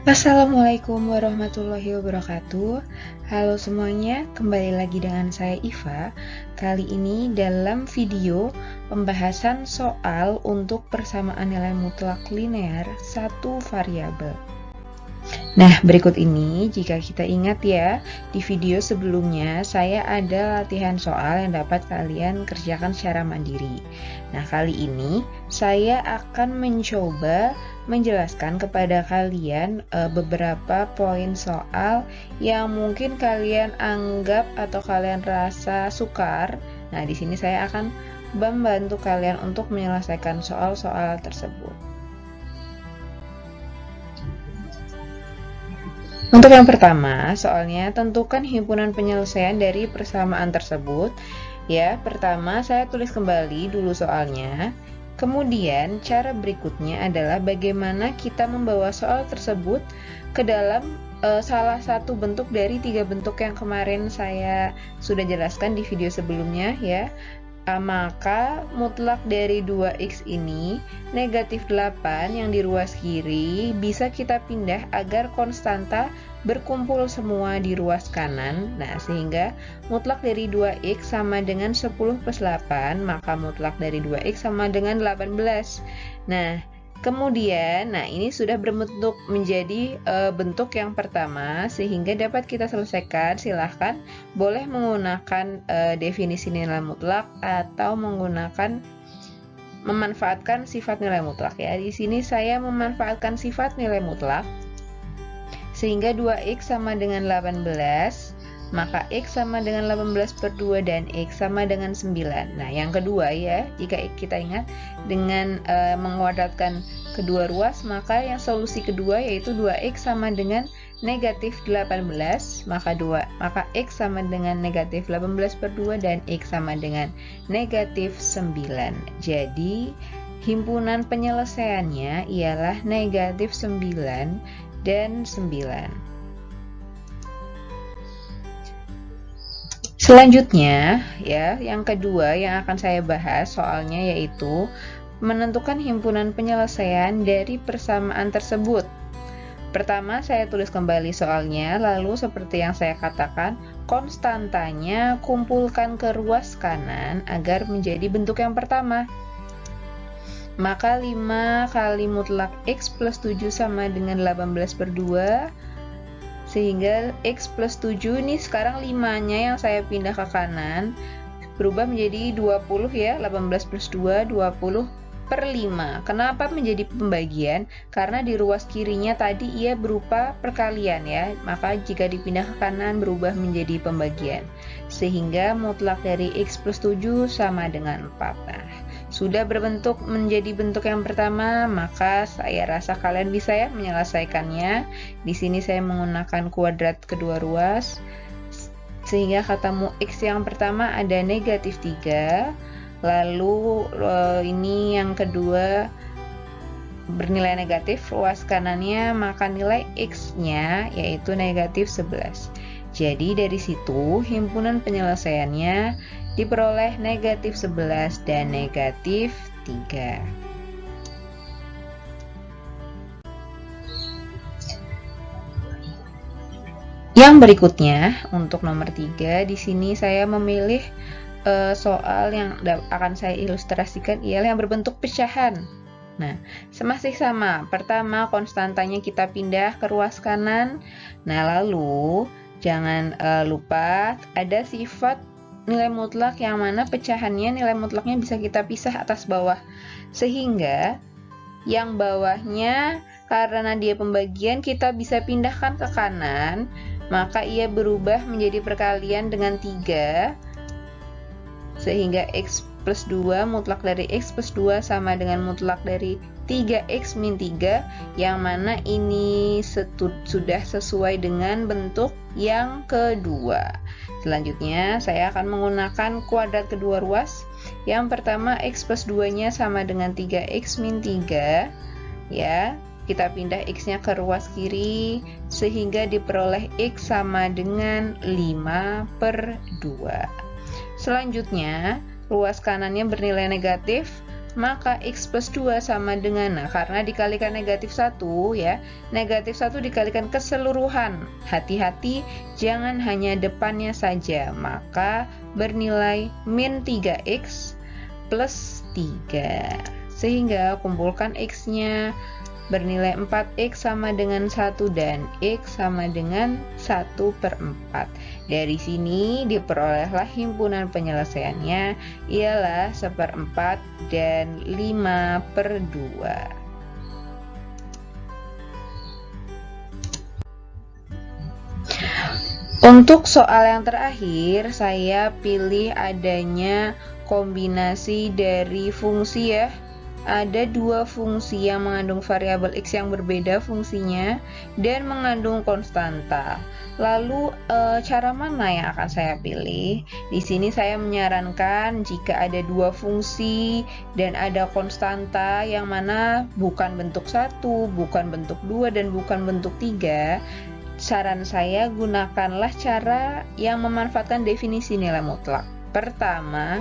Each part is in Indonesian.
Assalamualaikum warahmatullahi wabarakatuh. Halo semuanya, kembali lagi dengan saya Iva. Kali ini dalam video pembahasan soal untuk persamaan nilai mutlak linear satu variabel. Nah, berikut ini jika kita ingat ya, di video sebelumnya saya ada latihan soal yang dapat kalian kerjakan secara mandiri. Nah, kali ini saya akan mencoba menjelaskan kepada kalian beberapa poin soal yang mungkin kalian anggap atau kalian rasa sukar. Nah, di sini saya akan membantu kalian untuk menyelesaikan soal-soal tersebut. Untuk yang pertama, soalnya tentukan himpunan penyelesaian dari persamaan tersebut. Ya, pertama saya tulis kembali dulu soalnya. Kemudian, cara berikutnya adalah bagaimana kita membawa soal tersebut ke dalam salah satu bentuk dari 3 bentuk yang kemarin saya sudah jelaskan di video sebelumnya ya. Maka mutlak dari 2x ini negatif 8 yang di ruas kiri bisa kita pindah agar konstanta berkumpul semua di ruas kanan. Nah, sehingga mutlak dari 2x sama dengan 10 plus 8, maka mutlak dari 2x sama dengan 18. Nah, kemudian, ini sudah berbentuk menjadi bentuk yang pertama, sehingga dapat kita selesaikan. Silahkan boleh menggunakan definisi nilai mutlak atau memanfaatkan sifat nilai mutlak ya. Di sini saya memanfaatkan sifat nilai mutlak, sehingga 2x sama dengan 18. Maka X sama dengan 18 per 2 dan X sama dengan 9. Nah, yang kedua ya, jika kita ingat dengan menguadratkan kedua ruas, maka yang solusi kedua yaitu 2X sama dengan negatif 18, maka X sama dengan negatif 18 per 2 dan X sama dengan negatif 9. Jadi, himpunan penyelesaiannya ialah negatif 9 dan 9. Selanjutnya, ya, yang kedua yang akan saya bahas soalnya yaitu menentukan himpunan penyelesaian dari persamaan tersebut. Pertama, saya tulis kembali soalnya, lalu seperti yang saya katakan, konstantanya kumpulkan ke ruas kanan agar menjadi bentuk yang pertama. Maka 5 kali mutlak X plus 7 sama dengan 18 per 2. Sehingga X plus 7 ini sekarang 5-nya yang saya pindah ke kanan berubah menjadi 20 ya, 18 plus 2, 20 per 5. Kenapa menjadi pembagian? Karena di ruas kirinya tadi ia berupa perkalian ya, maka jika dipindah ke kanan berubah menjadi pembagian. Sehingga mutlak dari X plus 7 sama dengan 4. Nah, sudah berbentuk menjadi bentuk yang pertama, maka saya rasa kalian bisa ya menyelesaikannya. Di sini saya menggunakan kuadrat kedua ruas, sehingga ketemu X yang pertama ada negatif 3, lalu ini yang kedua bernilai negatif, ruas kanannya, maka nilai X-nya yaitu negatif 11. Jadi dari situ himpunan penyelesaiannya diperoleh negatif 11 dan negatif 3. Yang berikutnya untuk nomor 3, di sini saya memilih soal yang akan saya ilustrasikan ialah yang berbentuk pecahan. Nah, masih sama. Pertama, konstantanya kita pindah ke ruas kanan. Nah, lalu jangan lupa ada sifat nilai mutlak yang mana pecahannya nilai mutlaknya bisa kita pisah atas bawah. Sehingga yang bawahnya karena dia pembagian kita bisa pindahkan ke kanan, maka ia berubah menjadi perkalian dengan 3. Sehingga X plus 2 mutlak dari X plus 2 sama dengan mutlak dari 3X min 3, yang mana ini sudah sesuai dengan bentuk yang kedua. Selanjutnya saya akan menggunakan kuadrat kedua ruas. Yang pertama X plus 2 nya sama dengan 3X min 3 ya, kita pindah X-nya ke ruas kiri sehingga diperoleh X sama dengan 5 per 2. Selanjutnya ruas kanannya bernilai negatif, maka X plus 2 sama dengan, nah karena dikalikan negatif 1 ya, negatif 1 dikalikan keseluruhan, hati-hati jangan hanya depannya saja, maka bernilai min 3X plus 3. Sehingga kumpulkan X-nya bernilai 4X sama dengan 1 dan X sama dengan 1/4. Dari sini diperolehlah himpunan penyelesaiannya ialah 1/4 dan 5/2. Untuk soal yang terakhir, saya pilih adanya kombinasi dari fungsi ya. Ada dua fungsi yang mengandung variabel X yang berbeda fungsinya dan mengandung konstanta. Lalu cara mana yang akan saya pilih? Di sini saya menyarankan jika ada dua fungsi dan ada konstanta yang mana bukan bentuk 1, bukan bentuk 2, dan bukan bentuk 3, saran saya gunakanlah cara yang memanfaatkan definisi nilai mutlak. Pertama,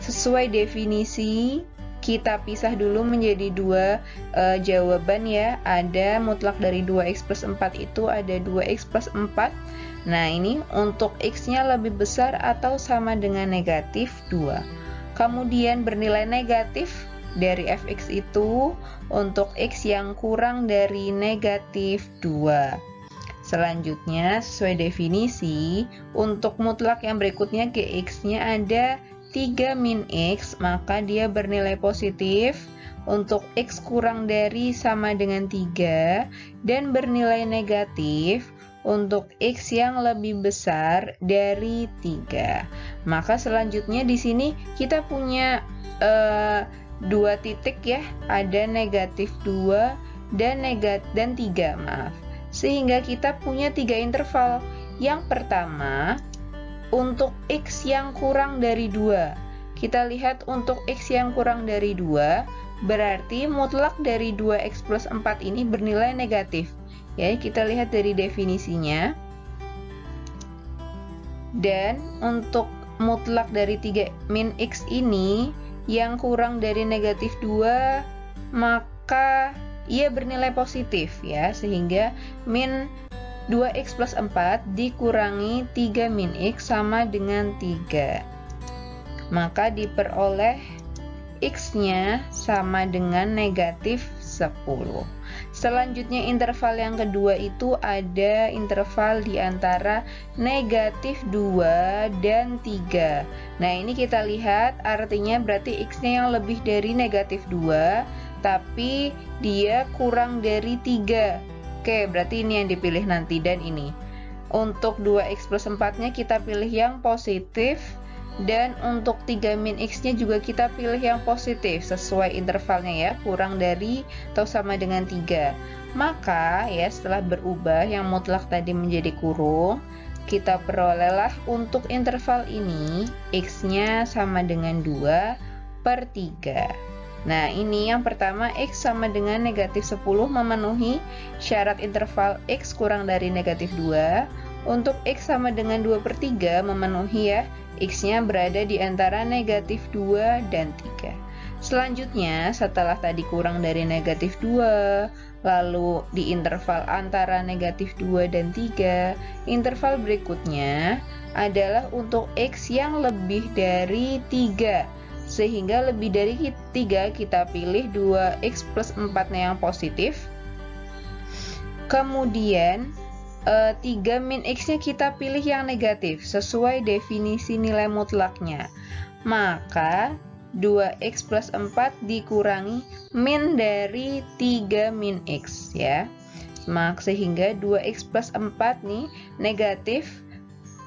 sesuai definisi kita pisah dulu menjadi dua jawaban ya. Ada mutlak dari 2x plus 4 itu ada 2x plus 4. Nah ini untuk x-nya lebih besar atau sama dengan negatif 2. Kemudian bernilai negatif dari fx itu untuk x yang kurang dari negatif 2. Selanjutnya sesuai definisi untuk mutlak yang berikutnya gx-nya ada 3 min X, maka dia bernilai positif untuk X kurang dari sama dengan 3 dan bernilai negatif untuk X yang lebih besar dari 3. Maka selanjutnya di sini kita punya dua titik ya, ada negatif 2 dan 3, maaf. Sehingga kita punya 3 interval. Yang pertama, untuk X yang kurang dari 2. Kita lihat untuk X yang kurang dari 2, berarti mutlak dari 2X plus 4 ini bernilai negatif. Ya, kita lihat dari definisinya. Dan untuk mutlak dari 3 min X ini yang kurang dari negatif 2, maka ia bernilai positif ya, sehingga min 2x plus 4 dikurangi 3 min x sama dengan 3. Maka diperoleh x-nya sama dengan negatif 10. Selanjutnya interval yang kedua itu ada interval di antara negatif 2 dan 3. Nah ini kita lihat artinya berarti x-nya yang lebih dari negatif 2, tapi dia kurang dari 3. Oke, berarti ini yang dipilih nanti dan ini. Untuk 2x plus 4-nya kita pilih yang positif dan untuk 3 min x-nya juga kita pilih yang positif sesuai intervalnya ya, kurang dari atau sama dengan 3. Maka ya setelah berubah yang mutlak tadi menjadi kurung, kita perolehlah untuk interval ini x-nya sama dengan 2/3. Nah ini yang pertama X sama dengan negatif 10 memenuhi syarat interval X kurang dari negatif 2. Untuk X sama dengan 2/3 memenuhi ya, X-nya berada di antara negatif 2 dan 3. Selanjutnya setelah tadi kurang dari negatif 2, lalu di interval antara negatif 2 dan 3, interval berikutnya adalah untuk X yang lebih dari 3. Sehingga lebih dari 3 kita pilih 2x plus 4-nya yang positif. Kemudian 3 min x-nya kita pilih yang negatif sesuai definisi nilai mutlaknya. Maka 2x plus 4 dikurangi min dari 3 min x ya. Sehingga 2x plus 4 nih negatif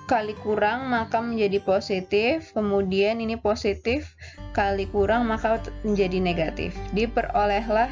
kali kurang maka menjadi positif, kemudian ini positif kali kurang maka menjadi negatif. Diperolehlah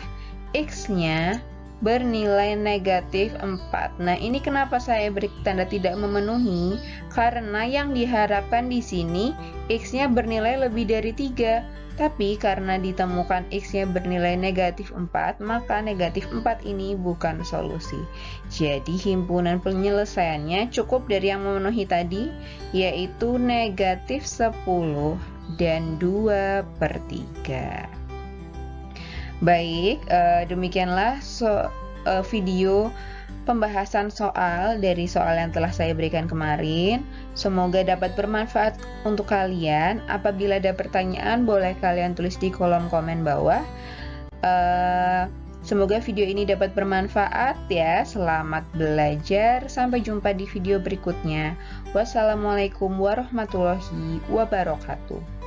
x-nya bernilai negatif 4. Nah, ini kenapa saya beri tanda tidak memenuhi? Karena yang diharapkan di sini x-nya bernilai lebih dari 3. Tapi karena ditemukan x-nya bernilai negatif 4, maka negatif 4 ini bukan solusi. Jadi himpunan penyelesaiannya cukup dari yang memenuhi tadi, yaitu negatif 10 dan 2/3. Baik, demikianlah video pembahasan soal dari soal yang telah saya berikan kemarin. Semoga dapat bermanfaat untuk kalian. Apabila ada pertanyaan, boleh kalian tulis di kolom komen bawah. Semoga video ini dapat bermanfaat ya. Selamat belajar. Sampai jumpa di video berikutnya. Wassalamualaikum warahmatullahi wabarakatuh.